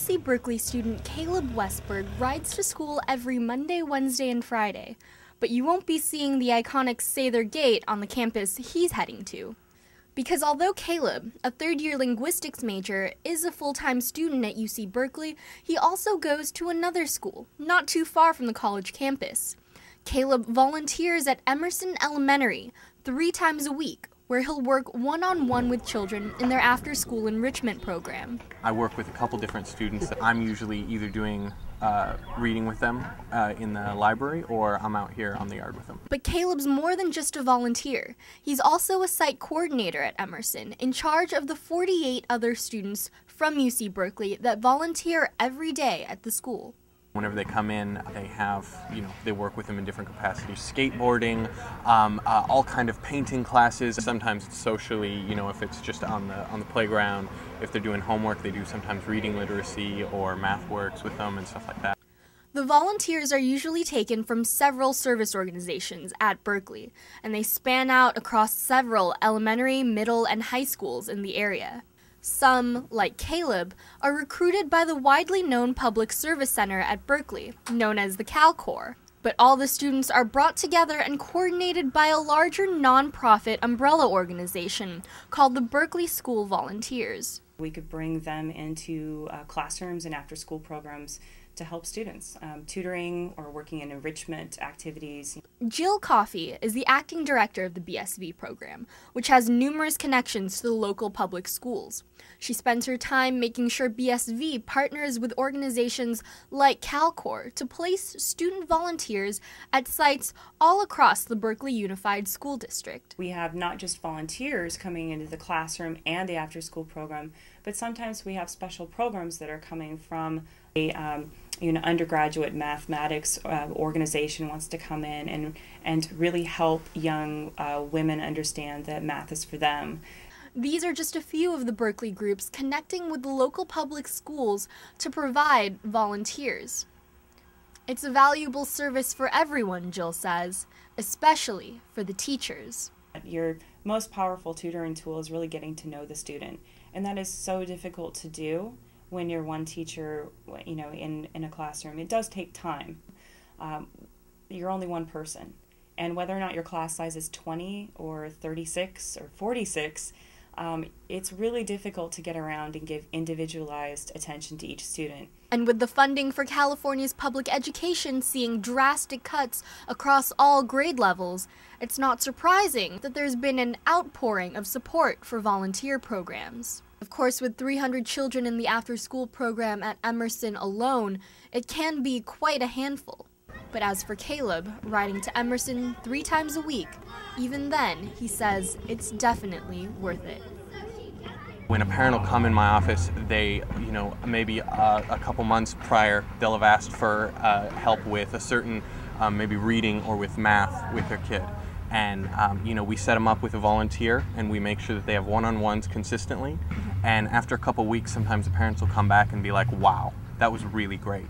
UC Berkeley student Caleb Westberg rides to school every Monday, Wednesday, and Friday, but you won't be seeing the iconic Sather Gate on the campus he's heading to. Because although Caleb, a third-year linguistics major, is a full-time student at UC Berkeley, he also goes to another school, not too far from the college campus. Caleb volunteers at Emerson Elementary 3 times a week, where he'll work one-on-one with children in their after-school enrichment program. I work with a couple different students. I'm usually either doing reading with them in the library, or I'm out here on the yard with them. But Caleb's more than just a volunteer. He's also a site coordinator at Emerson, in charge of the 48 other students from UC Berkeley that volunteer every day at the school. Whenever they come in, they have, they work with them in different capacities. Skateboarding, all kind of painting classes. Sometimes it's socially, if it's just on the playground. If they're doing homework, they do sometimes reading literacy or math works with them and stuff like that. The volunteers are usually taken from several service organizations at Berkeley, and they span out across several elementary, middle, and high schools in the area. Some, like Caleb, are recruited by the widely known public service center at Berkeley, known as the CalCorps. But all the students are brought together and coordinated by a larger nonprofit umbrella organization called the Berkeley School Volunteers. We could bring them into classrooms and after-school programs to help students, tutoring or working in enrichment activities. Jill Coffey is the acting director of the BSV program, which has numerous connections to the local public schools. She spends her time making sure BSV partners with organizations like CalCorps to place student volunteers at sites all across the Berkeley Unified School District. We have not just volunteers coming into the classroom and the after-school program, but sometimes we have special programs that are coming from a undergraduate mathematics organization wants to come in and really help young women understand that math is for them. These are just a few of the Berkeley groups connecting with the local public schools to provide volunteers. It's a valuable service for everyone, Jill says, especially for the teachers. Your most powerful tutoring tool is really getting to know the student, and that is so difficult to do when you're one teacher, in a classroom. It does take time. You're only one person, and whether or not your class size is 20 or 36 or 46, it's really difficult to get around and give individualized attention to each student. And with the funding for California's public education seeing drastic cuts across all grade levels, it's not surprising that there's been an outpouring of support for volunteer programs. Of course, with 300 children in the after-school program at Emerson alone, it can be quite a handful. But as for Caleb, riding to Emerson 3 times a week, even then, he says it's definitely worth it. When a parent will come in my office, they, maybe a couple months prior, they'll have asked for help with a certain, maybe reading or with math with their kid. And, we set them up with a volunteer, and we make sure that they have one-on-ones consistently. And after a couple weeks, sometimes the parents will come back and be like, wow, that was really great.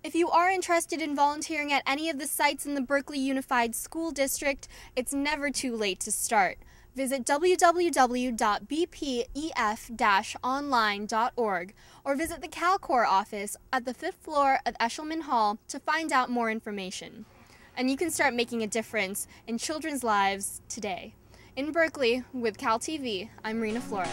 If you are interested in volunteering at any of the sites in the Berkeley Unified School District, it's never too late to start. Visit www.bpef-online.org or visit the CalCorps office at the 5th floor of Eshelman Hall to find out more information. And you can start making a difference in children's lives today. In Berkeley, with CalTV, I'm Reena Flores.